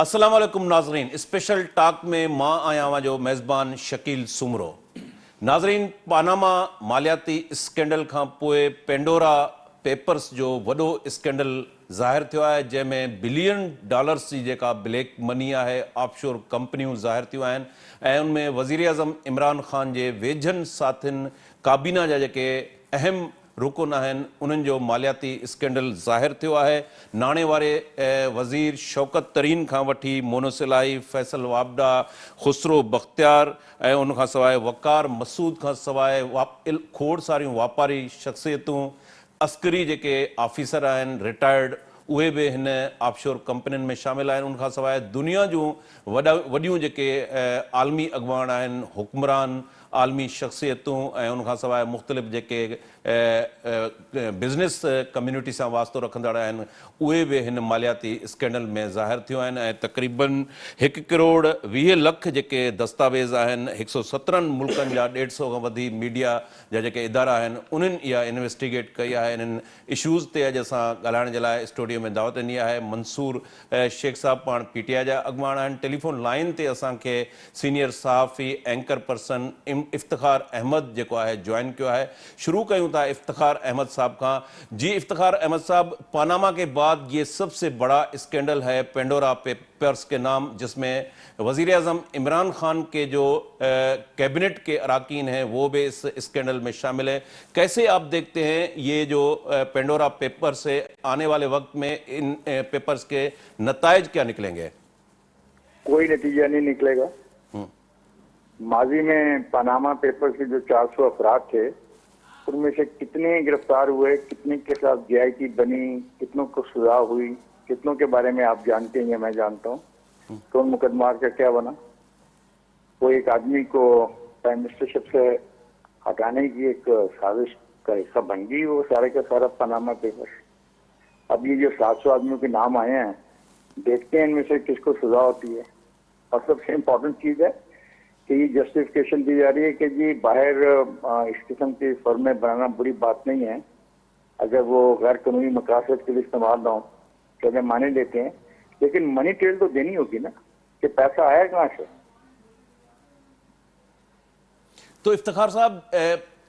अस्सलाम वालेकुम नाजरीन। स्पेशल टॉक में मां आया हुआ जो मेज़बान शकील सुमरो। नाजरीन, पानामा मालियाती स्कैंडल खां पोइ पेंडोरा पेपर्स जो वॾो स्कैंडल ज़ाहिर थियो आहे, जंहिंमें बिलियन डॉलर्स जी जेका ब्लैक मनी आहे, ऑफशोर कंपनियूं ज़ाहिर थियूं आहिनि ऐं उनमें वज़ीर आज़म इमरान ख़ान जे वेझनि साथियुनि काबीना जा जेके अहम रुकन आहिनि उन्हनि जो मालियाती स्कैंडल ज़ाहिर थियो आहे। नाणे वारे वज़ीर शौकत तरीन खां वठी मोनोसिलाई, फैसल वाबडा, खुसरो बख्तियार ऐं उनखां सवाइ वकार मसूद खां सवाइ खोड़ सारियूं वापारी शख़्सियतूं, अस्करी जेके ऑफिसर आहिनि रिटायर्ड, उहे बि हिन ऑफशोर कंपनियुनि में शामिल आहिनि। उनखां सवाइ दुनिया जूं वॾियूं जेके आलमी अॻुवान आहिनि, हुक्मरान, आलमी शख़्सियतूं ऐं उनखां सवाइ मुख़्तलिफ़ जेके बिज़नेस कम्यूनिटी सां वास्तो रखंदड़ आहिनि, उहे बि हिन मालियाती स्कैंडल में ज़ाहिर थियूं आहिनि ऐं तक़रीबन 1 करोड़ 20 लख जेके दस्तावेज़ आहिनि 117 मुल्कनि जा 150 खां वधीक मीडिया जा जेके इदारा आहिनि उन्हनि इहा इन्वेस्टिगेट कई आहे। इन्हनि इशूज़ ते अॼु असां ॻाल्हाइण जे लाइ स्टूडियो में दावत ॾिनी आहे। मंसूर शेख साहब पाण PTI जा अॻुवान आहिनि। टेलीफोन लाइन ते असांखे सीनियर सहाफ़ी एंकर पर्सन इफ्तिखार अहमद जेको आहे ज्वाइन कयो आहे। शुरू कयूं था इफ्तिखार अहमद साहब खां। जी इफ्तिखार अहमद साहब, पानामा के बाद ये सबसे बड़ा स्कैंडल है पेंडोरा पेपर्स के नाम, जिसमें वज़ीर आज़म इमरान खान के जो कैबिनेट के अराकीन हैं वो भी इस स्कैंडल में शामिल है। कैसे आप देखते हैं ये जो पेंडोरा पेपर से आने वाले वक्त में इन पेपर्स के नताइज क्या निकलेंगे? कोई नतीजा नहीं निकलेगा। माजी में पनामा पेपर्स के जो 400 अफराद थे उनमें से कितने गिरफ्तार हुए, कितने के साथ GIT बनी, कितनों को सजा हुई, कितनों के बारे में आप जानते हैं, मैं जानता हूँ। तो मुकदमा का क्या बना? वो एक आदमी को प्राइम मिनिस्टरशिप से हटाने की एक साजिश का हिस्सा बन गई, वो सारे का सारा पनामा पेपर। अब ये जो 700 आदमियों के नाम आए हैं, देखते हैं इनमें से किसको सजा होती है। और सबसे इम्पोर्टेंट चीज है कि ये जस्टिफिकेशन दी जा रही है कि जी बाहर इस किस्म की फर्में बनाना बुरी बात नहीं है अगर वो गैर कानूनी मकासद के लिए इस्तेमाल ना हो, तो हमें माने लेते हैं, लेकिन मनी ट्रेल तो देनी होगी ना कि पैसा आया कहाँ से। तो इफ्तिखार साहब,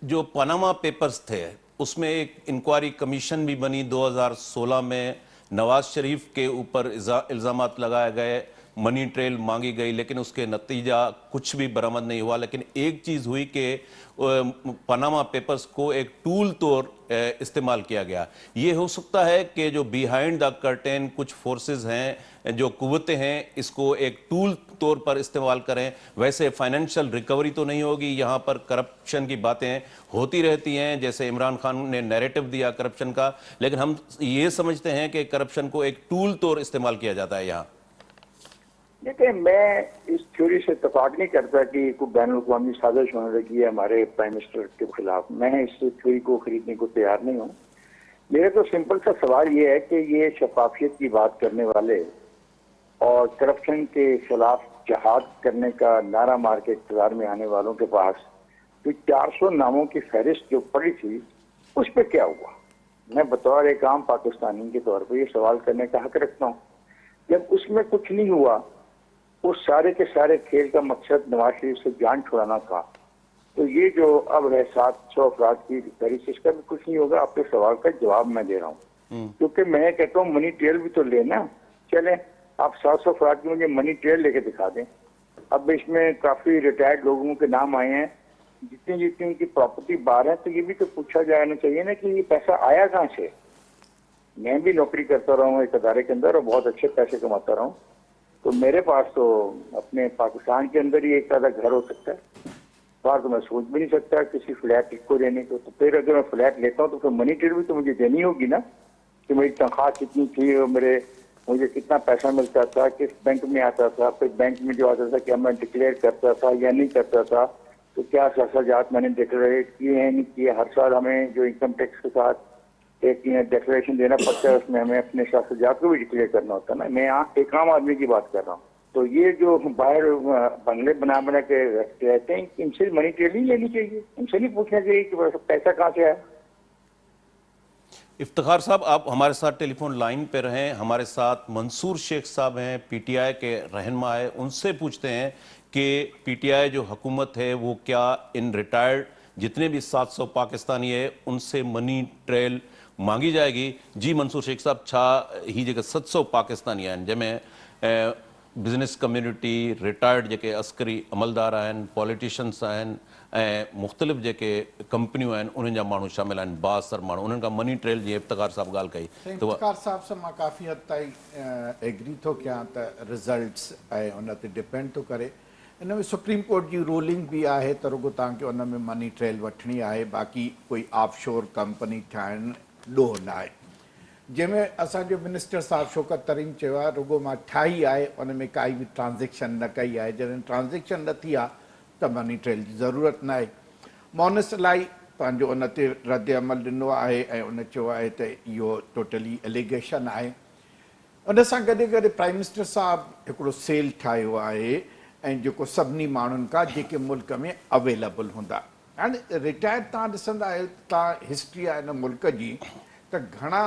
जो पनामा पेपर्स थे उसमें एक इंक्वायरी कमीशन भी बनी 2016 में। नवाज शरीफ के ऊपर इल्ज़ामात लगाए गए, मनी ट्रेल मांगी गई, लेकिन उसके नतीजा कुछ भी बरामद नहीं हुआ। लेकिन एक चीज़ हुई कि पनामा पेपर्स को एक टूल तौर इस्तेमाल किया गया। ये हो सकता है कि जो बिहाइंड द कर्टेन कुछ फोर्सेस हैं, जो कुव्वतें हैं, इसको एक टूल तौर पर इस्तेमाल करें। वैसे फाइनेंशियल रिकवरी तो नहीं होगी, यहाँ पर करप्शन की बातें होती रहती हैं, जैसे इमरान खान ने नैरेटिव दिया करप्शन का, लेकिन हम ये समझते हैं कि करप्शन को एक टूल तौर इस्तेमाल किया जाता है यहाँ। देखिए, मैं इस थ्योरी से इत्तेफाक नहीं करता कि कोई बैनुल-अक़वामी साजिश होने लगी है हमारे प्राइम मिनिस्टर के खिलाफ। मैं इस थ्योरी को खरीदने को तैयार नहीं हूँ। मेरा तो सिंपल सा सवाल ये है कि ये शफाफियत की बात करने वाले और करप्शन के खिलाफ जहाद करने का नारा मार के इक़्तिदार में आने वालों के पास जो 400 नामों की फहरिस्त जो पड़ी थी, उस पर क्या हुआ? मैं बतौर एक आम पाकिस्तानी के तौर पर यह सवाल करने का हक रखता हूँ। जब उसमें कुछ नहीं हुआ, उस सारे के सारे खेल का मकसद नवाज शरीफ से जान छुड़ाना था, तो ये जो अब है 700 अफराद की फहरिस्त, इसका भी कुछ नहीं होगा। आपके सवाल का जवाब मैं दे रहा हूँ, क्योंकि मैं कहता हूँ मनी ट्रेल भी तो लेना। चले, आप 700 अफराद की मुझे मनी ट्रेल लेके दिखा दें। अब इसमें काफी रिटायर्ड लोगों के नाम आए हैं, जितनी जितनी उनकी प्रॉपर्टी बाहर है, तो ये भी तो पूछा जाना चाहिए ना कि ये पैसा आया कहाँ से। मैं भी नौकरी करता रहा हूँ एक अदारे के अंदर और बहुत अच्छे पैसे कमाता रहा हूँ, तो मेरे पास तो अपने पाकिस्तान के अंदर ही एक आधा घर हो सकता है। बाहर तो मैं सोच भी नहीं सकता किसी फ्लैट को लेने को। तो फिर अगर मैं फ्लैट लेता हूँ तो फिर मनी ट्रेल भी तो मुझे देनी होगी ना, कि मेरी तनख्वाह कितनी थी और मुझे कितना पैसा मिलता था, किस बैंक में आता था, फिर बैंक में जो आता था क्या मैं डिक्लेयर करता था या नहीं करता था, तो क्या साजात मैंने डिक्लेयर किए हैं नहीं किए। हर साल हमें जो इनकम टैक्स के साथ एक डिक्लेरेशन देना पड़ता है, उसमें हमें अपने साजात को भी डिक्लेयर करना होता है ना। मैं एक आम आदमी की बात कर रहा हूँ। तो ये जो बाहर बंगले बना के रहते हैं, इनसे मनी ट्रेल नहीं लेनी चाहिए, इनसे नहीं पूछना चाहिए कि पैसा कहाँ से आया। इफ्तिखार साहब, आप हमारे साथ टेलीफोन लाइन पे रहें। हमारे साथ मंसूर शेख साहब हैं, पीटीआई के रहनुमा है। उनसे पूछते हैं कि पीटीआई जो हुकूमत है वो क्या इन रिटायर्ड जितने भी 700 पाकिस्तानी है उनसे मनी ट्रेल मांगी जाएगी? जी मंसूर शेख साहब, छा ही जेके 700 पाकिस्तानी आहिनि जंहिंमें बिज़नेस कम्युनिटी, रिटायर्ड जेके अस्करी अमलदार आहिनि, पॉलिटिशियंस आहिनि ऐं मुख़्तलिफ़ जेके कंपनियूं आहिनि उन्हनि जा माण्हू शामिल आहिनि, बासर माण्हू, उन्हनि खां मनी ट्रेल जी इफ्तिखार साहब ॻाल्हि कई त इफ्तिखार साहब सां मां काफ़ी हद ताईं एग्री थो कयां त रिज़ल्ट्स ऐं उन ते डिपेंड थो करे। इन में सुप्रीम कोर्ट जी रूलिंग बि आहे त रुॻो तव्हांखे उन में मनी ट्रेल वठणी आहे, बाक़ी कोई ऑफशोर कंपनी ठाहिण ॾोह न आहे। जंहिंमें असांजो मिनिस्टर साहिबु शौकत तरीन चयो आहे रुॻो मां ठाही आहे, उन में काई बि ट्रांज़ेक्शन न कई आहे। जॾहिं ट्रांज़ेक्शन न थी आहे त मनी ट्रेल जी ज़रूरत न आहे। मोनिस इलाही पंहिंजो उन ते रद्द अमल ॾिनो आहे ऐं उन चयो आहे त इहो टोटली एलिगेशन आहे। उन सां गॾु गॾु प्राइम मिनिस्टर साहिबु हिकिड़ो सेल ठाहियो आहे ऐं जेको सभिनी माण्हुनि खां जेके मुल्क में अवेलेबल हूंदा। हाणे रिटायर तव्हां ॾिसंदा आहियो, तव्हां हिस्ट्री आहे हिन मुल्क जी, त घणा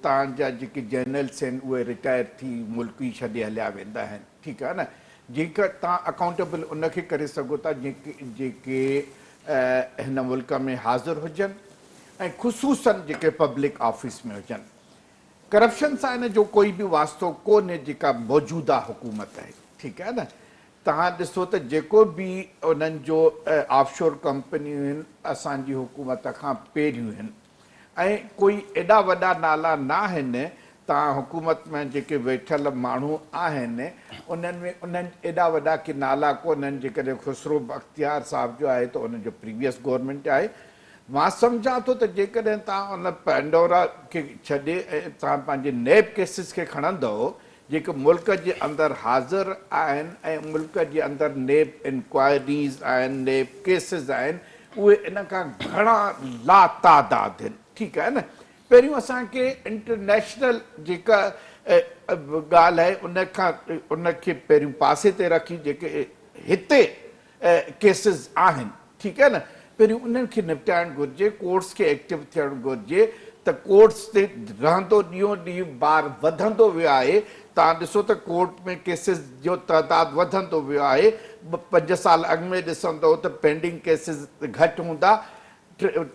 तव्हांजा जेके जनरल्स आहिनि उहे रिटायर थी मुल्क ई छॾे हलिया वेंदा आहिनि, ठीकु आहे न। जेका तव्हां अकाउंटेबल उनखे करे सघो था जेके हिन मुल्क में हाज़िर हुजनि ऐं ख़ुशूसन जेके पब्लिक ऑफिस में हुजनि। करप्शन सां हिन जो कोई बि वास्तो कोन्हे जेका मौजूदा हुकूमत आहे, ठीकु आहे न। तव्हां ॾिसो त जेको बि उन्हनि जो ऑफशोर कंपनियूं आहिनि असांजी हुकूमत खां पहिरियूं आहिनि ऐं कोई एॾा वॾा नाला न आहिनि। तव्हां हुकूमत में जेके वेठल माण्हू आहिनि उन्हनि में उन्हनि एॾा वॾा के नाला कोन्हनि। जेकॾहिं ख़ुसरो बख़्तियार साहिब जो आहे त उनजो प्रीवियस गवर्नमेंट आहे। मां सम्झां थो त जेकॾहिं तव्हां उन पेंडोरा खे छॾे तव्हां पंहिंजे नैब केसिस खे खणंदव जेके मुल्क जे अंदरि हाज़िर आहिनि ऐं मुल्क जे अंदरि नैब इंक्वायरीज़ आहिनि, नैब केसिस आहिनि, उहे इन खां घणा लातादाद आहिनि, ठीकु आहे न। पहिरियों असांखे इंटरनेशनल जेका ॻाल्हि आहे उनखे पहिरियों पासे ते रखी जेके हिते केसिस आहिनि, ठीकु आहे न, पहिरियों उन्हनि खे निपटाइणु घुरिजे। कोर्ट्स खे एक्टिव थियणु घुरिजे त कोर्ट्स ते रहंदो ॾींहों ॾींहुं ॿार वधंदो वियो आहे। तव्हां ॾिसो त कोर्ट में केसिस जो तइदादु वधंदो वियो आहे। 5 साल अॻु में ॾिसंदो त पेंडिंग केसिस घटि हूंदा,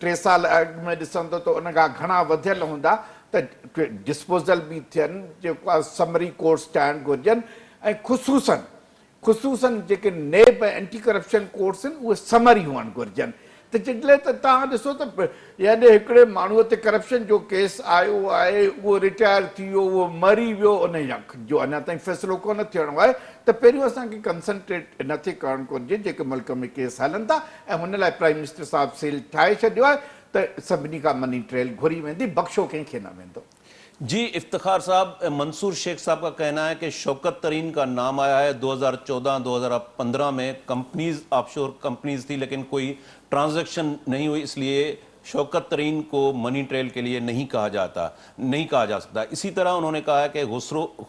3 साल अॻु में ॾिसंदो त उन खां घणा वधियल हूंदा, त डिस्पोज़ल बि थियनि, जेको आहे समरी कोर्ट्स ठाहिणु घुरिजनि ऐं ख़ुशूसन जेके नैब ऐं एंटी करप्शन कोर्ट्स आहिनि उहे समरी हुअणु घुरिजनि। त जेॾे त तव्हां ॾिसो त यानी हिकिड़े माण्हूअ ते करप्शन जो केस आयो आहे, उहो रिटायर थी वियो, उहो मरी वियो, उन जो अञा ताईं फ़ैसिलो कोन थियणो आहे। त पहिरियों असांखे कंसंट्रेट हिन ते करणु घुरिजे जेके मुल्क में केस हलनि था ऐं हुन लाइ प्राइम मिनिस्टर साहिबु सेल ठाहे छॾियो आहे त सभिनी खां मनी ट्रेल घुरी वेंदी, बख़्शो कंहिंखे न वेंदो। जी इफ्तिखार साहब, मंसूर शेख साहब का कहना है कि शौकत तरीन का नाम आया है 2014-2015 में। कंपनीज ऑफशोर कंपनीज थी लेकिन कोई ट्रांजैक्शन नहीं हुई, इसलिए शौकत तरीन को मनी ट्रेल के लिए नहीं कहा जा सकता। इसी तरह उन्होंने कहा है कि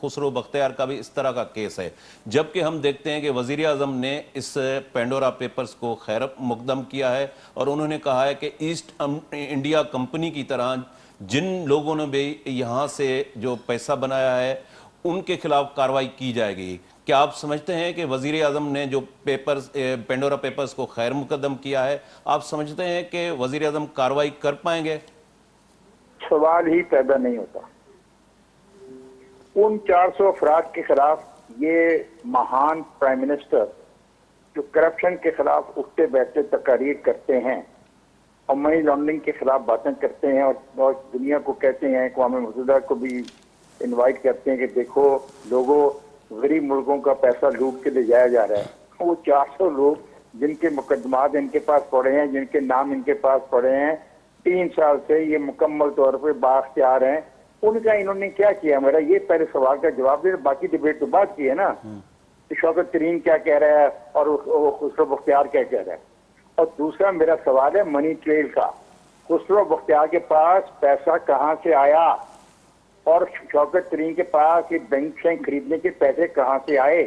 खुसरो बख्तियार का भी इस तरह का केस है। जबकि हम देखते हैं कि वज़ीर आज़म ने इस पेंडोरा पेपर्स को खैर मुकदम किया है और उन्होंने कहा है कि ईस्ट इंडिया कंपनी की तरह जिन लोगों ने भी यहाँ से जो पैसा बनाया है उनके खिलाफ कार्रवाई की जाएगी। क्या आप समझते हैं कि वजीर आजम ने जो पेपर्स पेंडोरा पेपर्स को खैर मुकदम किया है, आप समझते हैं कि वजीर आजम कार्रवाई कर पाएंगे? सवाल ही पैदा नहीं होता। उन 400 अफराद के खिलाफ ये महान प्राइम मिनिस्टर जो करप्शन के खिलाफ उठते बैठते तकारीर करते हैं और मनी लॉन्ड्रिंग के खिलाफ बातें करते हैं और दुनिया को कहते हैं, अक़वाम मुत्तहिदा को भी इनवाइट करते हैं कि देखो लोगों, गरीब मुल्कों का पैसा लूट के ले जाया जा रहा है। वो 400 लोग जिनके मुकदमात इनके पास पड़े हैं, जिनके नाम इनके पास पड़े हैं, 3 साल से ये मुकम्मल तौर पर बाख्तियार हैं, उनका इन्होंने क्या किया? मेरा ये पहले सवाल का जवाब दे, बाकी डिबेट तो बात की है ना कि शौकत तरीन क्या कह रहा है और खुसरो बख्तियार क्या कह रहा है। और दूसरा मेरा सवाल है मनी ट्रेल का। खुसरो बख्तियार के पास पैसा कहाँ से आया और शौकत तरीन के पास ये बैंक से खरीदने के पैसे कहाँ से आए?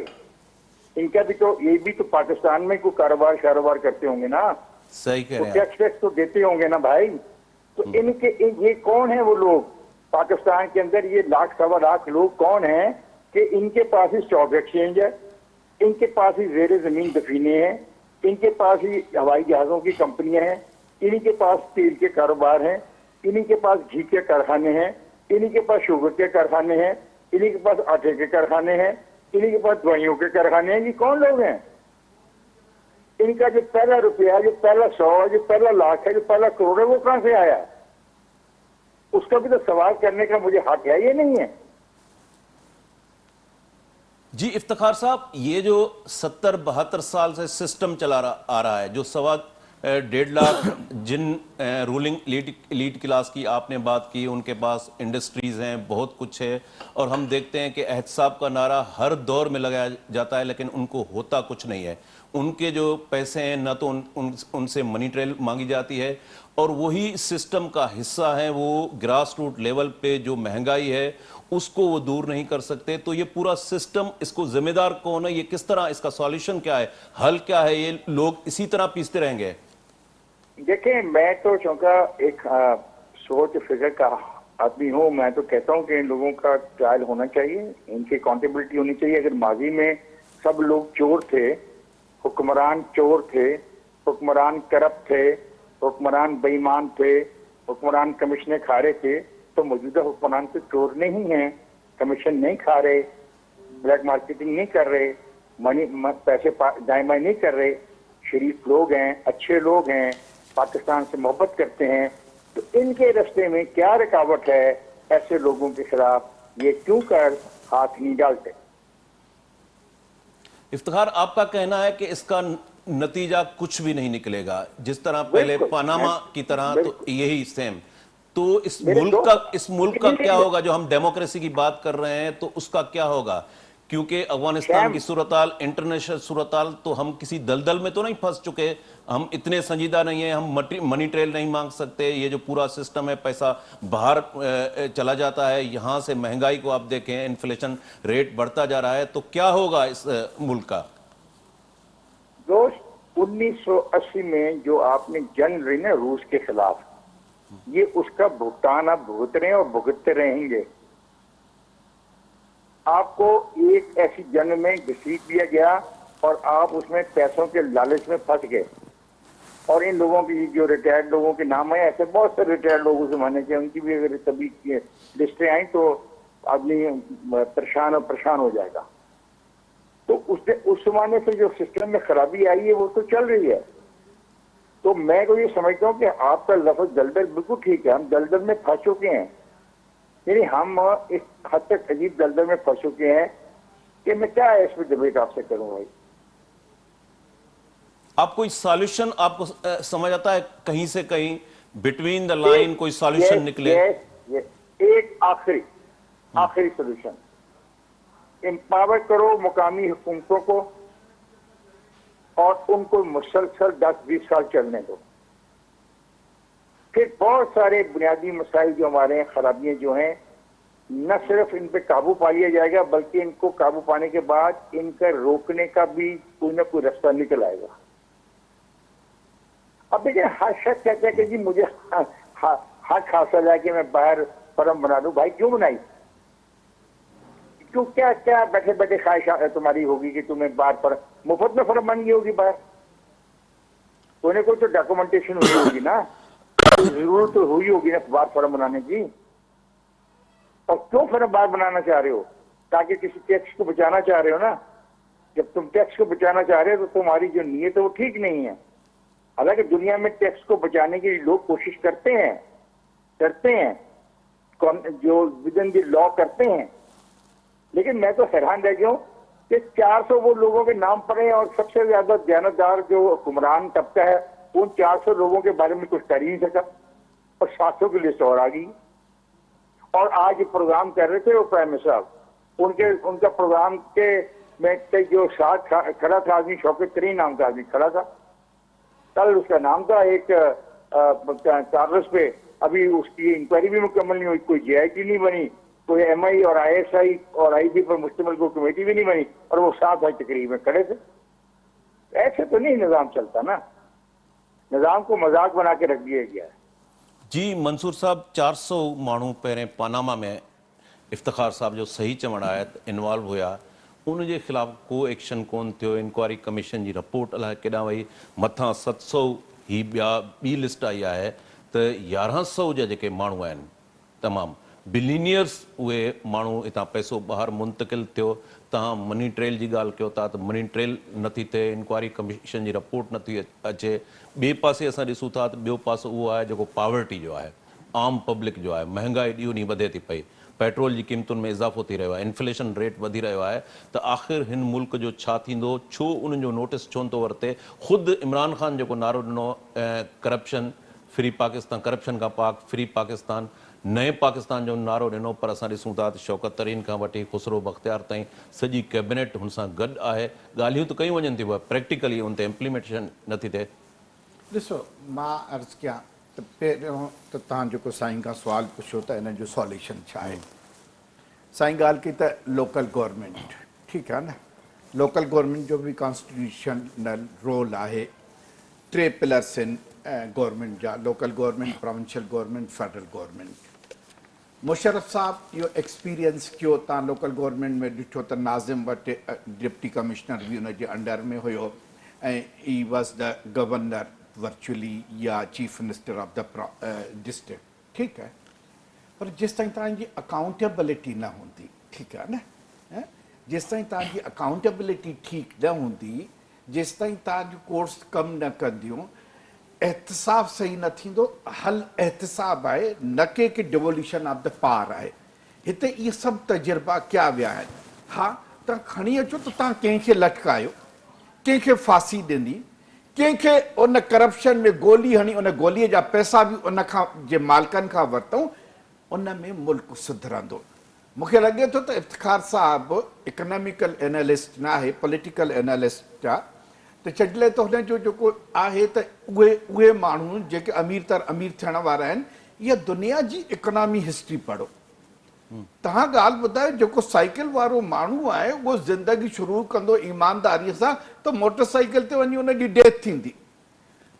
इनका भी तो, ये भी तो पाकिस्तान में कोई कारोबार करते होंगे ना, सही कह रहे हैं। टैक्स तो देते होंगे ना भाई। तो ये कौन है वो लोग पाकिस्तान के अंदर, ये 1,00,000-1,25,00,000 लोग कौन हैं कि इनके पास ही स्टॉक एक्सचेंज है, इनके पास ही जेर जमीन दफीने हैं, इनके पास ही हवाई जहाजों की कंपनियां हैं, इन्हीं के पास तेल के कारोबार हैं, इन्हीं के पास घी के कारखाने हैं, इन्हीं के पास शुगर के कारखाने हैं, इन्हीं के पास आटे के कारखाने हैं, इन्हीं के पास दवाइयों के कारखाने हैं। ये कौन लोग हैं? इनका जो पहला रुपया, जो पहला 100, जो पहला लाख है, जो पहला करोड़ है, वो कहां से आया? उसका भी तो सवाल करने का मुझे हक है, ये नहीं है? जी इफ्तिखार साहब, ये जो 70-72 साल से सिस्टम आ रहा है, जो 1.5 लाख जिन रूलिंग एलीट क्लास की आपने बात की, उनके पास इंडस्ट्रीज हैं, बहुत कुछ है, और हम देखते हैं कि एहतसाब का नारा हर दौर में लगाया जाता है, लेकिन उनको होता कुछ नहीं है। उनके जो पैसे हैं न तो उनसे मनी ट्रेल मांगी जाती है, और वही सिस्टम का हिस्सा है वो ग्रास रूट लेवल पे जो महंगाई है उसको वो दूर नहीं कर सकते। तो ये पूरा सिस्टम, इसको जिम्मेदार कौन है? ये किस तरह, इसका सॉल्यूशन क्या है, हल क्या है? ये लोग इसी तरह पीसते रहेंगे? देखिए, मैं तो चूंकि एक सोच फिक्र का आदमी हूँ, मैं तो कहता हूँ कि इन लोगों का ट्रायल होना चाहिए, इनकी अकाउंटेबिलिटी होनी चाहिए। अगर माजी में सब लोग चोर थे, हुक्मरान चोर थे, हुक्मरान करप्ट थे, हुक्मरान बेईमान थे, हुक्मरान कमीशनें खा रहे थे, तो मौजूदा हुक्मरान तो चोर नहीं है, कमीशन नहीं खा रहे, ब्लैक मार्केटिंग नहीं कर रहे, पैसे दाएं बाएं नहीं कर रहे, शरीफ लोग हैं, अच्छे लोग हैं, पाकिस्तान से मोहब्बत करते हैं। तो इनके रास्ते में क्या रुकावट है? ऐसे लोगों के खिलाफ ये क्यों कर हाथ नहीं डालते? इफ्तिखार, आपका कहना है कि इसका नतीजा कुछ भी नहीं निकलेगा, जिस तरह पहले बिल्कुल, पनामा की तरह, तो यही सेम। तो इस मेरे मुल्क का क्या होगा? जो हम डेमोक्रेसी की बात कर रहे हैं, तो उसका क्या होगा? क्योंकि अफगानिस्तान की सूरताल, इंटरनेशनल सूरताल, तो हम किसी दलदल में तो नहीं फंस चुके, हम इतने संजीदा नहीं है, हम मनी ट्रेल नहीं मांग सकते। ये जो पूरा सिस्टम है, पैसा बाहर चला जाता है, यहां से महंगाई को आप देखें, इन्फ्लेशन रेट बढ़ता जा रहा है, तो क्या होगा इस मुल्क का? दोस्त, 1980 में जो आपने जंग लड़ी ना रूस के खिलाफ, ये उसका भुगतान आप भुगत रहे हैं और भुगतते रहेंगे। आपको एक ऐसी जंग में घसीट दिया गया और आप उसमें पैसों के लालच में फंस गए। और इन लोगों की जो रिटायर्ड लोगों के नाम है, ऐसे बहुत से रिटायर्ड लोगों से माने कि उनकी भी अगर सभी लिस्टें आई तो आदमी परेशान हो जाएगा। तो उस जमाने से जो सिस्टम में खराबी आई है वो तो चल रही है। तो मैं तो ये समझता हूँ कि आपका लफ्ज दलदल बिल्कुल ठीक है, हम दलदल में फंस चुके हैं। यानी हम इस हद तक अजीब दलदल में फंस चुके हैं कि मैं क्या इस पर डिबेट आपसे करूं भाई। आप कोई सॉल्यूशन आपको समझ आता है कहीं से कहीं, बिटवीन द लाइन कोई सॉल्यूशन निकले? एक आखिरी सॉल्यूशन, एम्पावर करो मुकामी हुकूमतों को और उनको मुसलसल 10-20 साल चलने दो। फिर बहुत सारे बुनियादी मसाइल जो हमारे हैं, खराबियां जो हैं, न सिर्फ इन पे काबू पा लिया जाएगा बल्कि इनको काबू पाने के बाद इनका रोकने का भी कोई ना कोई रास्ता निकल आएगा। अब देखिए, हर शख्स कहता है कि जी मुझे हक हासिल है कि मैं बाहर फर्म बना दूं। भाई क्यों बनाई? क्यों? क्या क्या बैठे बैठे ख्वाहिश तुम्हारी होगी कि तुम्हें बाहर फर्म, मुफ्त में फर्म बन गई होगी बाहर? कोई ना कोई तो डॉक्यूमेंटेशन हुई होगी ना, जरूरत तो हुई होगी ना बाहर फर्म बनाने की। और क्यों फर्म बाहर बनाना चाह रहे हो? ताकि किसी टैक्स को बचाना चाह रहे हो ना। जब तुम टैक्स को बचाना चाह रहे हो तो तुम्हारी जो नीयत है वो ठीक नहीं है। हालांकि दुनिया में टैक्स को बचाने के लिए लोग कोशिश करते हैं, जो विद इन द लॉ करते हैं। लेकिन मैं तो हैरान रह गया हूं कि 400 वो लोगों के नाम पड़े और सबसे ज्यादा दयानतदार जो हुक्मरान तबका है उन 400 लोगों के बारे में कुछ कर ही नहीं सका और 700 की लिस्ट और आ गई। और आज ये प्रोग्राम कर रहे थे वो प्राइम मिनिस्टर साहब, उनका प्रोग्राम के में जो साथ खड़ा था आदमी, शौकत तरीन नाम का आदमी खड़ा था। कल उसका नाम था एक कागज पे, अभी उसकी इंक्वायरी भी मुकम्मल नहीं हुई, कोई JIT नहीं बनी, कोई MI और ISI और IB पर मुश्तमिल कोई कमेटी भी नहीं बनी, और वो साथ आज तकरीब में खड़े थे। ऐसे तो नहीं निजाम चलता ना, निजाम को मजाक बना के रख दिया गया है। जी मंसूर साहब 400 माण्हू पहिरें पानामा में इफ्तिखार साहब जो सही चवण आहे त इन्वॉल्व हुया उन जे ख़िलाफ़ को एक्शन कोन थियो इंक्वायरी कमीशन जी रिपोर्ट अलाए केॾां वई मथां 700 ही ॿी लिस्ट आई आहे त 1100 जा जेके माण्हू आहिनि तमामु बिलीनियर्स उहे माण्हू हितां पैसो ॿाहिरि मुंतकिल थियो तव्हां मनी ट्रेल जी ॻाल्हि कयो था त मनी ट्रेल नथी थिए इंक्वायरी कमीशन जी रिपोर्ट नथी अचे ॿिए पासे असां ॾिसूं था त ॿियो पासो उहो आहे जेको पॉवर्टी जो आहे आम पब्लिक जो आहे महांगाई ॾींहों ॾींहुं वधे थी पई पेट्रोल जी क़ीमतुनि में इज़ाफ़ो थी रहियो आहे इन्फ्लेशन रेट वधी रहियो आहे त आख़िर हिन मुल्क जो छा थींदो छो उन्हनि जो नोटिस छो नथो वरिते ख़ुदि इमरान ख़ान जेको नारो ॾिनो करप्शन फ्री पाकिस्तान करप्शन खां पाक फ्री पाकिस्तान नए पाकिस्तान जो नारो ॾिनो पर असां ॾिसूं था त शौकत तरीन खां वठी ख़ुसरो बख़्तियार ताईं सॼी कैबिनेट हुन सां गॾु आहे ॻाल्हियूं त कयूं वञनि थियूं प्रैक्टिकली उन ते इम्प्लीमेंटेशन नथी थिए ॾिसो मां अर्ज़ु कयां त पहिरियों त तव्हां जेको साईं खां सुवालु पुछियो त हिन जो सॉल्यूशन छा आहे साईं ॻाल्हि कई त लोकल गवर्नमेंट ठीकु आहे न लोकल गवर्नमेंट जो बि कॉन्स्टिट्यूशनल रोल आहे 3 पिलर्स आहिनि गवर्नमेंट जा local government provincial government federal government Musharraf साहब इहो एक्सपीरियंस कयो तव्हां लोकल गवर्नमेंट में ॾिठो त नाज़िम वटि डिप्टी कमिश्नर बि हुनजे अंडर में हुयो ऐं he was the governor virtually या chief minister of the district ठीकु आहे पर जेसि ताईं तव्हांजी अकाउंटेबिलिटी न हूंदी ठीकु आहे न जेसि ताईं तव्हांजी अकाउंटेबिलिटी ठीकु न हूंदी जेसि ताईं तव्हांजो कोर्स कमु न कंदियूं एहतिसाब सही न थींदो हल एहतिसाब आहे न के डिवोल्यूशन ऑफ द पावर आहे हिते इहे सभु तजुर्बा कया विया आहिनि हा तव्हां खणी अचो त तव्हां कंहिंखे लटकायो कंहिंखे फांसी ॾिनी कंहिंखे उन करप्शन में गोली हणी उन गोलीअ जा पैसा बि उन खां जे मालिकनि खां वरितऊं उन में मुल्क सुधरंदो मूंखे लॻे थो त इफ्तिखार साहब इकनॉमिकल एनालिस्ट न आहे पॉलिटिकल एनालिस्ट आहे त चॾले त हुनजो जेको आहे त उहे माण्हू जेके अमीर थियण वारा आहिनि इहा दुनिया जी इकोनॉमी हिस्ट्री पढ़ो तव्हां ॻाल्हि ॿुधायो जेको साइकिल वारो माण्हू आहे उहो ज़िंदगी शुरू कंदो ईमानदारीअ सां त मोटरसाइकिल ते वञी उनजी डेथ थींदी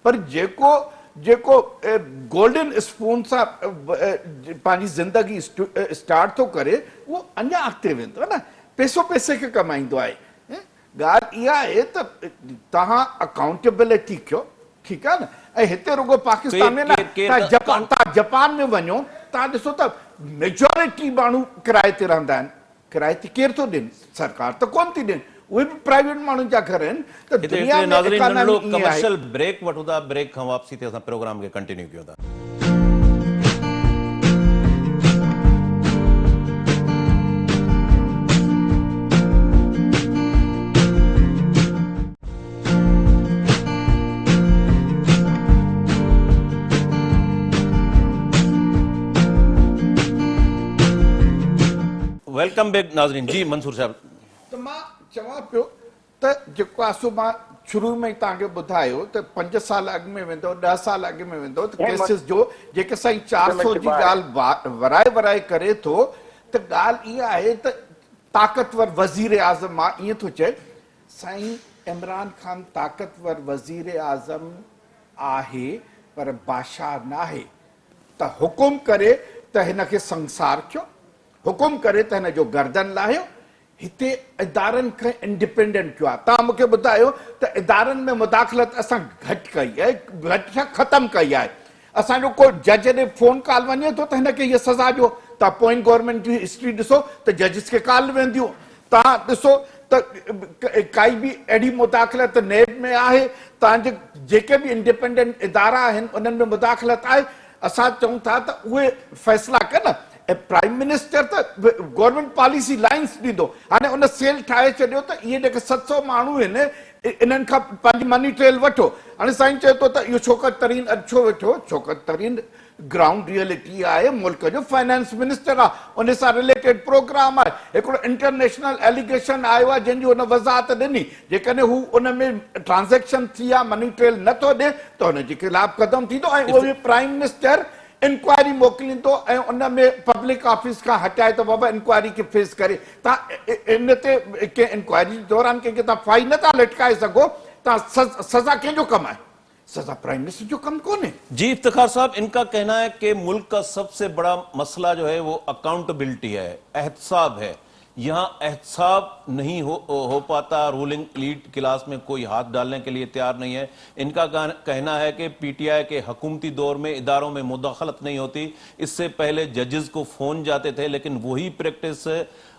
पर जेको गोल्डन स्पून सां पंहिंजी ज़िंदगी स्टार्ट थो करे उहो अञा अॻिते वेंदो न पैसे खे कमाईंदो आहे ॻाल्हि इहा आहे त तव्हां अकाउंटेबिलिटी कयो ठीकु आहे न ऐं हिते रुगो पाकिस्तान में न तव्हां जापान में वञो तव्हां ॾिसो त मेजोरिटी माण्हू किराए ते रहंदा आहिनि किराए ते केरु थो ॾियनि सरकार त कोन थी ॾियनि उहे बि प्राइवेट माण्हुनि जा घर आहिनि त दुनिया में कमर्शियल ब्रेक वठूं था ब्रेक खां वापसी ते असां प्रोग्राम खे कंटिन्यू कयूं था वेलकम बैक नाज़रीन जी मंसूर साहब त मां चवां पियो त जेको आहे सो मां शुरू में ई तव्हांखे ॿुधायो त 5 साल अॻु में वेंदो 10 साल अॻु में वेंदो त केसिस जो जेके साईं 400 जी ॻाल्हि वराए करे थो त ॻाल्हि इहा आहे त ताक़तवर वज़ीर आज़म मां ईअं थो चए साईं इमरान ख़ान ताक़तवर वज़ीर आज़म आहे पर बादशाह न आहे त हुकुम करे त हिनखे संसार कयो हुकुम करे त हिन जो गर्दन लाहियो हिते इदारनि खां इंडिपेंडेंट कयो आहे तव्हां मूंखे ॿुधायो त इदारनि में मुदाख़लत असां घटि कई आहे घटि छा ख़तमु कई आहे असांजो को जज ॾे फोन कॉल वञे थो त हिनखे हीअ सज़ा ॾियो तव्हां पोइन गवर्नमेंट जी हिस्ट्री ॾिसो त जजिस खे कॉल वेंदियूं तव्हां ॾिसो त काई बि अहिड़ी मुदाख़लत नेब में आहे तव्हांजे जेके बि इंडिपेंडेंट इदारा आहिनि उन्हनि में मुदाख़लत आहे असां चऊं था त उहे फ़ैसिला कनि ऐं प्राइम मिनिस्टर त गवर्नमेंट पॉलिसी लाइन्स ॾींदो हाणे उन सेल ठाहे छॾियो त इहे जेके 700 माण्हू आहिनि इन्हनि खां पंहिंजी मनी ट्रेल वठो हाणे साईं चए थो त इहो शौकत तरीन छो वेठो शौकत तरीन ग्राउंड रियलिटी आहे मुल्क जो फाइनेंस मिनिस्टर आहे उन सां रिलेटेड प्रोग्राम आहे हिकिड़ो इंटरनेशनल एलिगेशन आयो आहे जंहिंजी हुन वज़ाहत ॾिनी जेकॾहिं हू उन में ट्रांज़ेक्शन थी आहे मनी ट्रेल नथो ॾिए त हुनजे ख़िलाफ़ क़दम थींदो ऐं उहो बि प्राइम मिनिस्टर इंक्वायरी मोकिलींदो ऐं उन में पब्लिक ऑफिस खां हटाए त बाबा इंक्वायरी खे फेस करे तव्हां इन ते कंहिं इंक्वायरी दौरान कंहिंखे तव्हां फाइन नथा लटकाए सघो तव्हां सज़ा कंहिंजो कमु आहे सजा प्राइम मिनिस्टर जो कम कौन है? जी इफ्तिखार साहब, इनका कहना है कि मुल्क का सबसे बड़ा मसला जो है वो अकाउंटेबिलिटी है, एहतसाब है। यहां एहतसाब नहीं हो पाता, रूलिंग एलीट क्लास में कोई हाथ डालने के लिए तैयार नहीं है। इनका कहना है कि पीटीआई के हुकूमती दौर में इदारों में मुदाखलत नहीं होती, इससे पहले जजेस को फोन जाते थे, लेकिन वही प्रैक्टिस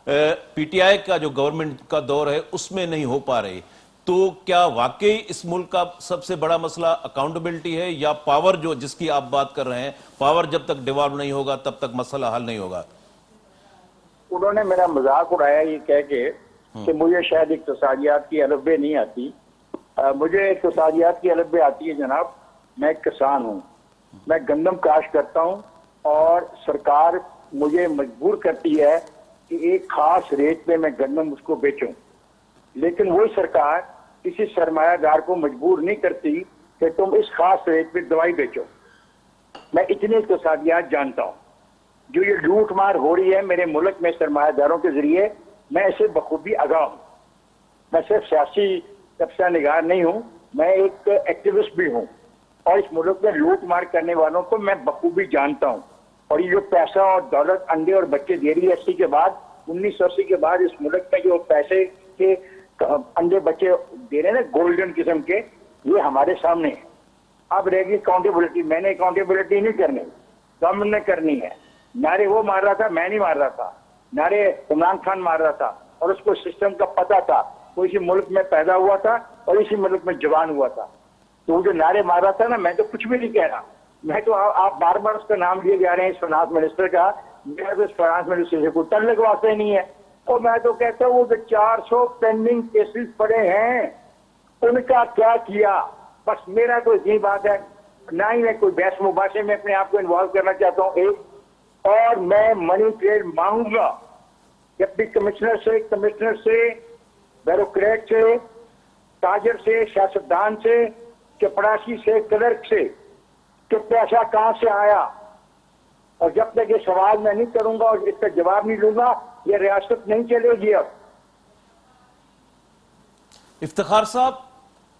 पीटीआई का जो गवर्नमेंट का दौर है उसमें नहीं हो पा रही। तो क्या वाकई इस मुल्क का सबसे बड़ा मसला अकाउंटेबिलिटी है, या पावर जो जिसकी आप बात कर रहे हैं, पावर जब तक डिवॉल्व नहीं होगा तब तक मसला हल नहीं होगा? उन्होंने मेरा मजाक उड़ाया ये कह के कि मुझे शायद इक्तिसादियात की अलफ़बे नहीं आती। मुझे इक्तिसादियात की अलफ़बे आती है जनाब। मैं एक किसान हूँ, मैं गंदम काश्त करता हूँ और सरकार मुझे मजबूर करती है कि एक खास रेट पे मैं गंदम उसको बेचूं, लेकिन वही सरकार किसी सरमायादार को मजबूर नहीं करती कि तुम इस खास रेट पे दवाई बेचो। मैं इतने इक्तिसादियात जानता हूँ। जो ये लूट मार हो रही है मेरे मुल्क में सरमायादारों के जरिए, मैं इसे बखूबी आगाह हूँ। मैं सिर्फ सियासी तबका निगार नहीं हूँ, मैं एक एक्टिविस्ट भी हूँ, और इस मुल्क में लूट मार करने वालों को मैं बखूबी जानता हूँ। और ये जो पैसा और दौलत अंडे और बच्चे दे रही है 80 के बाद, 1980 के बाद इस मुल्क में जो पैसे के अंडे बच्चे दे रहे हैं ना, गोल्डन किस्म के, ये हमारे सामने है। अब रहेगी अकाउंटेबिलिटी। मैंने अकाउंटेबिलिटी नहीं करनी, गवर्नमेंट ने करनी है। नारे वो मार रहा था, मैं नहीं मार रहा था, नारे इमरान खान मार रहा था, और उसको सिस्टम का पता था। वो इसी मुल्क में पैदा हुआ था और इसी मुल्क में जवान हुआ था। तो वो जो नारे मार रहा था ना, मैं तो कुछ भी नहीं कह रहा। मैं तो आप बार बार उसका नाम लिए जा रहे हैं, इस फाइनेंस मिनिस्टर का। मेरा तो इस फाइनेंस मिनिस्टर से कोई तल्लुक वास्ता ही नहीं है। और मैं तो कहता हूँ वो जो 400 पेंडिंग केसेस पड़े हैं, उनका क्या किया? बस मेरा तो यही बात है। ना ही मैं कोई बहस मुबाशे में अपने आप को इन्वॉल्व करना चाहता हूँ एक, और मैं मनी ट्रेल मांगूंगा डिप्टी कमिश्नर से, ब्यूरोक्रेट से, ताजर से, सियासतदान से, चपरासी से, क्लर्क से, कि पैसा कहां से आया। और जब तक ये सवाल मैं नहीं करूंगा और इसका जवाब नहीं लूंगा, ये रियासत नहीं चलेगी। अब इफ्तिखार साहब,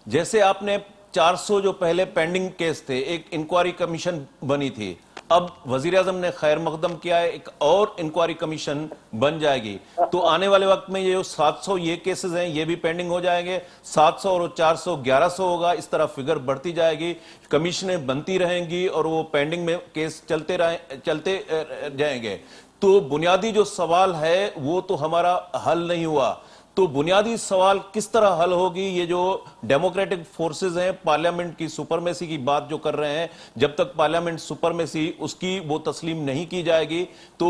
जैसे आपने 400 जो पहले पेंडिंग केस थे, एक इंक्वायरी कमीशन बनी थी, अब वजीर आजम ने खैर मकदम किया है, एक और इंक्वायरी कमीशन बन जाएगी। तो आने वाले वक्त में ये जो 700 ये केसेस हैं, ये भी पेंडिंग हो जाएंगे। 700 और 400 1100 होगा, इस तरह फिगर बढ़ती जाएगी, कमीशनें बनती रहेंगी और वो पेंडिंग में केस चलते जाएंगे। तो बुनियादी जो सवाल है वो तो हमारा हल नहीं हुआ। तो बुनियादी सवाल किस तरह हल होगी? ये जो डेमोक्रेटिक फोर्सेस हैं, पार्लियामेंट की सुपरमेसी की बात जो कर रहे हैं, जब तक पार्लियामेंट सुपरमेसी उसकी वो तस्लीम नहीं की जाएगी तो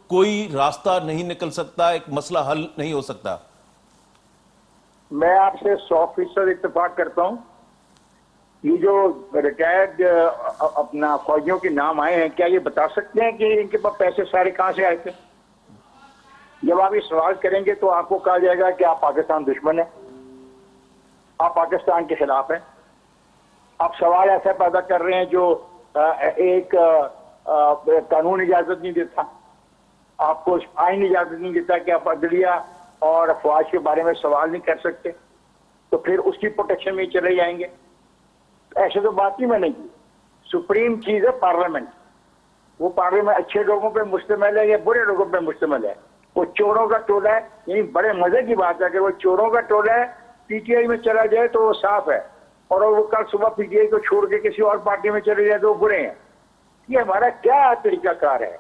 कोई रास्ता नहीं निकल सकता, एक मसला हल नहीं हो सकता। मैं आपसे 100% इत्तेफाक करता हूं। ये जो रिटायर्ड अपना फौजियों के नाम आए हैं, क्या ये बता सकते हैं कि इनके पास पैसे सारे कहां से आए थे? जब आप ये सवाल करेंगे तो आपको कहा जाएगा कि आप पाकिस्तान दुश्मन है, आप पाकिस्तान के खिलाफ हैं। आप सवाल ऐसा पैदा कर रहे हैं जो एक कानून इजाजत नहीं देता, आपको आईन इजाजत नहीं देता कि आप अदलिया और अफवाज के बारे में सवाल नहीं कर सकते, तो फिर उसकी प्रोटेक्शन में चले जाएंगे। ऐसे तो बात ही मैंने की। सुप्रीम चीज है पार्लियामेंट। वो पार्लियामेंट अच्छे लोगों पे मुश्तमिल है या बुरे लोगों पे मुश्तमिल है? वो चोरों का टोला है। यही बड़े मजे की बात है कि वो चोरों का टोला है, पीटीआई में चला जाए तो वो साफ है, और वो कल सुबह पीटीआई को छोड़ के किसी और पार्टी में चले जाए तो वो बुरे हैं। ये हमारा क्या तरीकाकार है?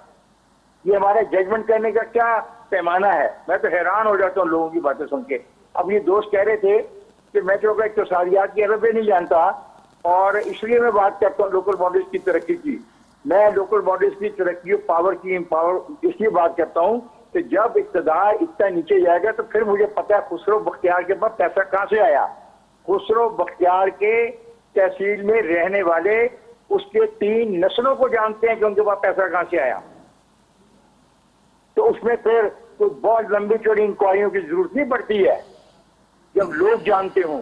ये हमारे जजमेंट करने का क्या पैमाना है? मैं तो हैरान हो जाता हूँ लोगों की बातें सुन के। अब ये दोस्त कह रहे थे कि मैं तो इक्तिसादियात की अलग नहीं जानता, और इसलिए मैं बात करता हूँ लोकल बॉडीज की तरक्की की। मैं लोकल बॉडीज की तरक्की, पावर की इम्पावर इसलिए बात करता हूँ कि जब इक़्तिदार इतना नीचे जाएगा तो फिर मुझे पता है खुसरो बख्तियार के पास पैसा कहां से आया। खुसरो बख्तियार के तहसील में रहने वाले उसके 3 नस्लों को जानते हैं कि उनके पास पैसा कहां से आया। तो उसमें फिर कोई बहुत लंबी चौड़ी इंक्वायरियों की जरूरत नहीं पड़ती है जब लोग जानते हों।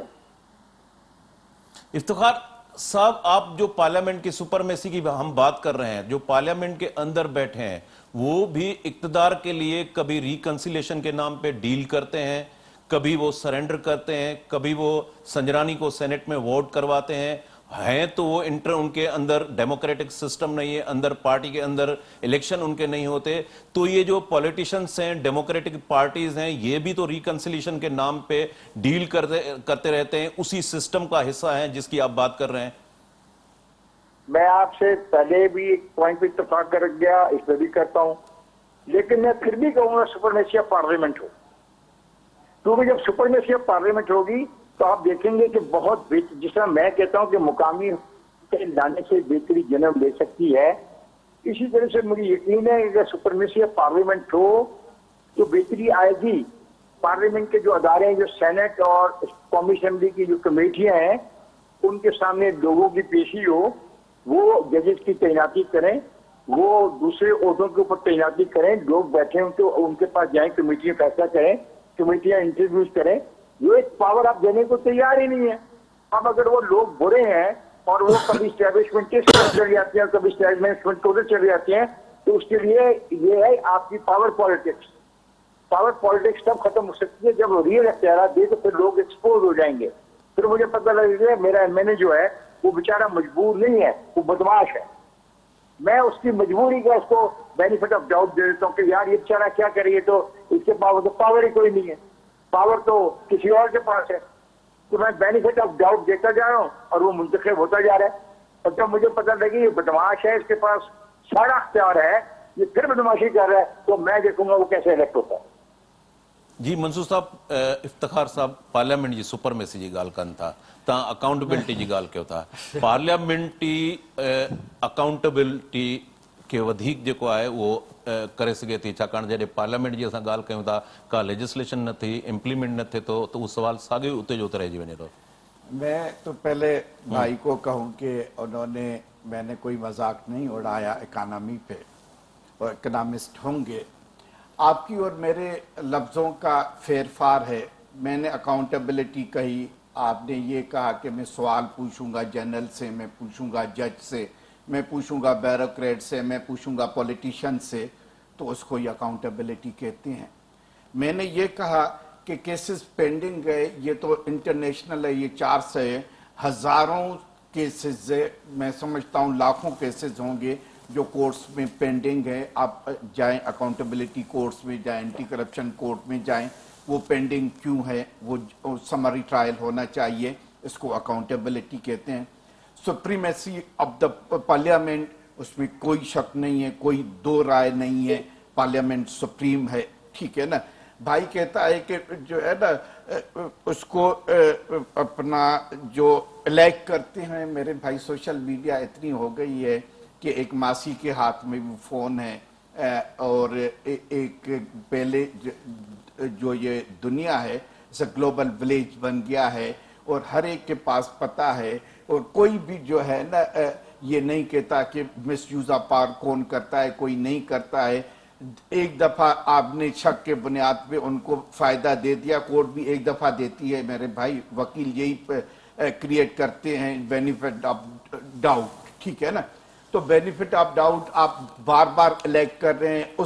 इफ्तिखार साहब, आप जो पार्लियामेंट की सुपरमेसी की हम बात कर रहे हैं, जो पार्लियामेंट के अंदर बैठे हैं, वो भी इक्तदार के लिए कभी रिकंसिलेशन के नाम पे डील करते हैं, कभी वो सरेंडर करते हैं, कभी वो संजरानी को सेनेट में वोट करवाते हैं। हैं तो वो इंटर उनके अंदर डेमोक्रेटिक सिस्टम नहीं है, अंदर पार्टी के अंदर इलेक्शन उनके नहीं होते, तो ये जो पॉलिटिशियंस हैं, डेमोक्रेटिक पार्टीज हैं, ये भी तो रिकंसिलिएशन के नाम पे डील करते रहते हैं, उसी सिस्टम का हिस्सा है जिसकी आप बात कर रहे हैं। मैं आपसे पहले भी एक पॉइंट पे इत्तेफाक कर गया, इस पर भी करता हूं, लेकिन मैं फिर भी कहूंगा सुपरमेसी ऑफ पार्लियामेंट हो, क्योंकि जब सुपरमेसी ऑफ पार्लियामेंट होगी तो आप देखेंगे कि बहुत जिस तरह मैं कहता हूं कि मुकामी के लाने से बेहतरी जन्म ले सकती है, इसी तरह से मुझे यकीन है कि अगर सुपरमेसी ऑफ पार्लियामेंट हो तो बेहतरी आएगी। पार्लियामेंट के जो अदारे हैं, जो सेनेट और कौमी असेंबली की जो कमेटियां हैं, उनके सामने लोगों की पेशी हो, वो जजेस की तैनाती करें, वो दूसरे ओहदों के ऊपर तैनाती करें, लोग बैठे उनके उनके पास जाएं, कमेटियां फैसला करें, कमेटियां इंटरव्यूज करें। ये एक पावर आप देने को तैयार ही नहीं है। अब अगर वो लोग बुरे हैं और वो कभी स्टैब्लिशमेंट के साथ चले जाते हैं, कभी स्टैब्लिशमेंट को चले जाते हैं, तो उसके लिए ये है आपकी पावर पॉलिटिक्स। पावर पॉलिटिक्स तब खत्म हो सकती है जब रियल इख्तियार दे, तो फिर लोग एक्सपोज हो जाएंगे। फिर मुझे पता लगेगा मेरा एमएनए जो है वो बेचारा मजबूर नहीं है, वो बदमाश है। मैं उसकी मजबूरी का उसको बेनिफिट ऑफ डाउट दे देता हूँ कि यार ये बेचारा क्या करिए, तो इसके पास तो पावर ही कोई नहीं है, पावर तो किसी और के पास है। तो मैं बेनिफिट ऑफ डाउट देता जा रहा हूँ और वो मुंतखब होता जा रहा है। और जब मुझे पता लगे ये बदमाश है, इसके पास सारा अख्तियार है, ये फिर बदमाशी कर रहा है, तो मैं देखूंगा वो कैसे इलेक्ट होता है। जी मंसूर साहब, इफ्तिखार साहब पार्लियामेंट जी सुपरमेसी जी ॻाल्हि कनि था, तव्हां अकाउंटेबिलिटी जी ॻाल्हि कयो था। पार्लियामेंटी अकाउंटेबिलिटी खे वधीक जेको आहे उहो करे सघे थी, छाकाणि जॾहिं पार्लियामेंट जी असां ॻाल्हि कयूं था, का लेजिस्लेशन न थी, इम्प्लीमेंट न थिए थो, त उहो सवाल साॻियो उते जो उते रहिजी वञे थो। मैं तो पहले भाई को कहूं कि उन्होंने, मैंने कोई मजाक नहीं उड़ाया इकानमी पे, और इकनॉमिस्ट होंगे। आपकी और मेरे लफ्ज़ों का फेरफार है। मैंने अकाउंटेबिलिटी कही, आपने ये कहा कि मैं सवाल पूछूंगा जनरल से, मैं पूछूंगा जज से, मैं पूछूंगा ब्यूरोक्रेट से, मैं पूछूंगा पॉलिटिशियन से, तो उसको ये अकाउंटेबिलिटी कहते हैं। मैंने ये कहा कि केसेस पेंडिंग गए, ये तो इंटरनेशनल है, ये 4 से हज़ारों केसेस है, मैं समझता हूँ लाखों केसेस होंगे जो कोर्ट्स में पेंडिंग है। आप जाएं अकाउंटेबिलिटी कोर्ट्स में जाएं, एंटी करप्शन कोर्ट में जाएं, वो पेंडिंग क्यों है, वो समरी ट्रायल होना चाहिए, इसको अकाउंटेबिलिटी कहते हैं। सुप्रीमेसी ऑफ द पार्लियामेंट, उसमें कोई शक नहीं है, कोई दो राय नहीं है, पार्लियामेंट सुप्रीम है, ठीक है ना। भाई कहता है कि जो है ना उसको अपना जो इलेक्ट करते हैं, मेरे भाई सोशल मीडिया इतनी हो गई है कि एक मासी के हाथ में भी फोन है, और एक पहले जो ये दुनिया है इसे ग्लोबल विलेज बन गया है, और हर एक के पास पता है, और कोई भी जो है ना ये नहीं कहता कि मिस यूज ऑफ पावर कौन करता है, कोई नहीं करता है। एक दफा आपने शक के बुनियाद पे उनको फायदा दे दिया, कोर्ट भी एक दफा देती है मेरे भाई, वकील यही क्रिएट करते हैं बेनिफिट ऑफ डाउट, ठीक है ना। तो बेनिफिट ऑफ डाउट आप बार बार इलेक्ट कर रहे हैं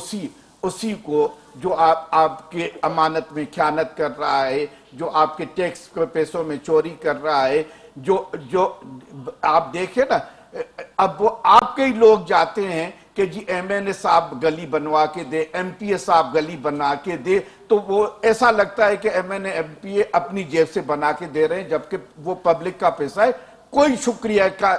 उसी को जो आपके अमानत में ख्यानत कर रहा है, जो आपके टैक्स के पैसों में चोरी कर रहा है, जो आप देखें ना, अब वो आपके ही लोग जाते हैं कि जी एमएनए साहब गली बनवा के दे, एमपीए साहब गली बना के दे, तो वो ऐसा लगता है कि एमएनए एमपीए अपनी जेब से बना के दे रहे हैं, जबकि वो पब्लिक का पैसा है। कोई शुक्रिया का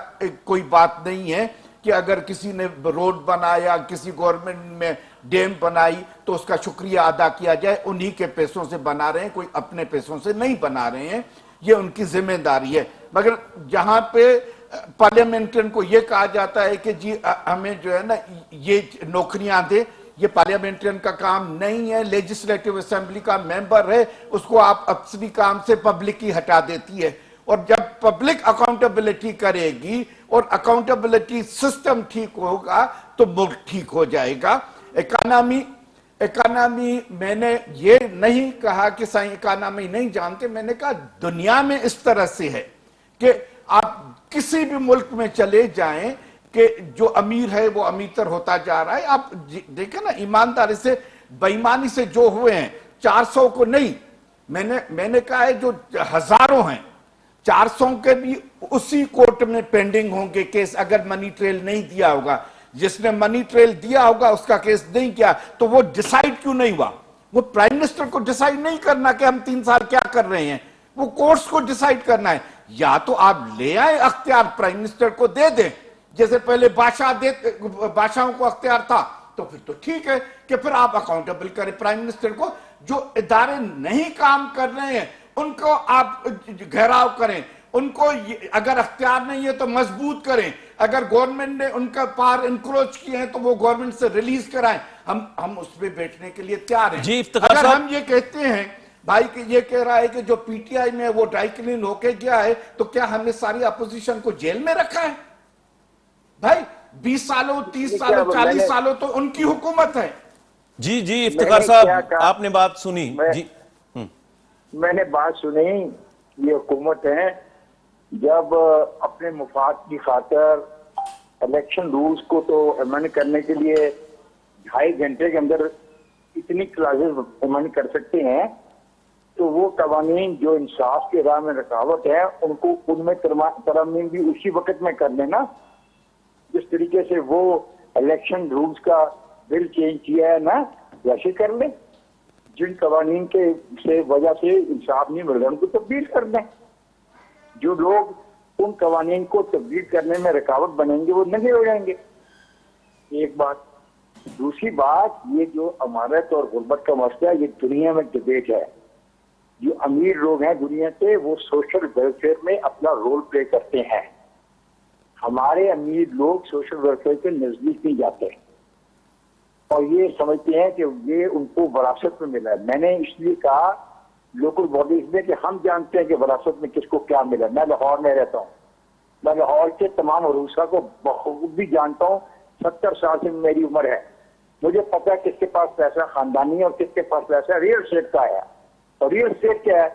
कोई बात नहीं है कि अगर किसी ने रोड बनाया, किसी गवर्नमेंट में डैम बनाई, तो उसका शुक्रिया अदा किया जाए, उन्हीं के पैसों से बना रहे हैं, कोई अपने पैसों से नहीं बना रहे हैं, ये उनकी जिम्मेदारी है। मगर जहां पे पार्लियामेंटियन को ये कहा जाता है कि जी हमें जो है ना ये नौकरियां दे, ये पार्लियामेंटियन का काम नहीं है, लेजिस्लेटिव असेंबली का मेंबर है, उसको आप अपनी काम से पब्लिक ही हटा देती है। और जब पब्लिक अकाउंटेबिलिटी करेगी और अकाउंटेबिलिटी सिस्टम ठीक होगा तो मुल्क ठीक हो जाएगा। इकोनॉमी मैंने ये नहीं कहा कि साईं इकोनॉमी नहीं जानते, मैंने कहा दुनिया में इस तरह से है कि आप किसी भी मुल्क में चले जाएं कि जो अमीर है वो अमीर होता जा रहा है। आप देखें ना, ईमानदारी से बेईमानी से जो हुए हैं 400 को नहीं, मैंने कहा है जो हजारों हैं, 400 के भी उसी कोर्ट में पेंडिंग होंगे केस, अगर मनी ट्रेल नहीं दिया होगा। जिसने मनी ट्रेल दिया होगा उसका केस नहीं किया, तो वो डिसाइड क्यों नहीं हुआ? वो प्राइम मिनिस्टर को डिसाइड नहीं करना कि हम 3 साल क्या कर रहे हैं, वो कोर्ट्स को डिसाइड करना है। या तो आप ले आए अख्तियार, प्राइम मिनिस्टर को दे दें, जैसे पहले बादशाहों को अख्तियार था, तो फिर तो ठीक है कि फिर आप अकाउंटेबल करें प्राइम मिनिस्टर को। जो इदारे नहीं काम कर रहे हैं उनको आप घेराव करें, उनको अगर अख्तियार नहीं है तो मजबूत करें। अगर गवर्नमेंट ने उनका पावर इंक्रोच किए हैं तो वो गवर्नमेंट से रिलीज कराएं। हम उस पर बैठने के लिए तैयार हैं। जी, इफ्तिखार अगर साहब, हम ये कहते हैं भाई कि ये कह रहा है कि जो पीटीआई में वो ड्राई क्लीन होके गया है, तो क्या हमने सारी अपोजिशन को जेल में रखा है? भाई 20 सालों 30 सालों 40 सालों तो उनकी हुकूमत है। जी जी इफ्तिखार साहब, आपने बात सुनी जी। मैंने बात सुनी, ये हुकूमत है जब अपने मुफाद की खातर इलेक्शन रूल्स को तो अमेंड करने के लिए 2.5 घंटे के अंदर इतनी क्लासेस अमेंड कर सकते हैं, तो वो कवानीन जो इंसाफ के राह में रुकावट है उनको उनमें तरमीम भी उसी वक्त में कर लेना। जिस तरीके से वो इलेक्शन रूल्स का बिल चेंज किया है ना, वैसे कर लें। जिन कवानीन के से वजह से इंसाफ नहीं मिल रहा उनको तब्दील कर दें। जो लोग उन कवानीन को तब्दील करने में रुकावट बनेंगे वो नंगे हो जाएंगे। एक बात। दूसरी बात, ये जो अमानत और गुर्बत का मसला है, ये दुनिया में डिबेट है। जो अमीर लोग हैं दुनिया के, वो सोशल वेलफेयर में अपना रोल प्ले करते हैं। हमारे अमीर लोग सोशल वेलफेयर के नजदीक नहीं जाते और ये समझते हैं कि ये उनको विरासत में मिला है। मैंने इसलिए कहा लोकल बॉडीज में कि हम जानते हैं कि विरासत में किसको क्या मिला। मैं लाहौर में रहता हूँ, मैं लाहौर के तमाम अरूसा को बखूबी जानता हूँ। 70 साल से मेरी उम्र है, मुझे पता है किसके पास पैसा खानदानी है और किसके पास पैसा रियल एस्टेट का है। और रियल एस्टेट क्या है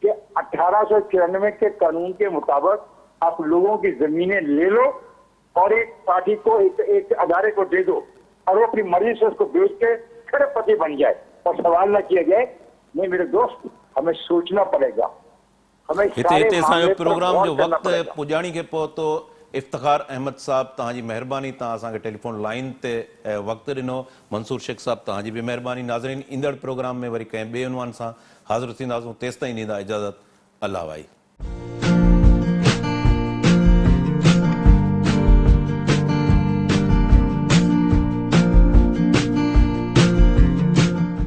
कि 1894 के कानून के मुताबिक आप लोगों की जमीनें ले लो और एक पार्टी को एक अदारे को दे दो और वो अपनी मर्जी से उसको बेच के खरबपति बन जाए और सवाल न किया जाए। नहीं मेरे दोस्त, हमें सोचना पड़ेगा। हमें हिते सारे प्रोग्राम जो करना वक्त पड़ेगा। पुजाणी के पहुतो। इफ्तिखार अहमद साहब, तव्हांजी महिरबानी, तव्हां असांखे टेलीफोन लाइन ते वक़्तु ॾिनो। मंसूर शेख साहब, तव्हांजी बि महिरबानी। नाज़रीन, ईंदड़ प्रोग्राम में वरी कंहिं ॿिए उनवान सां हाज़िर थींदासीं। तेसिताईं ॾींदा इजाज़त। अल्लाह भाई।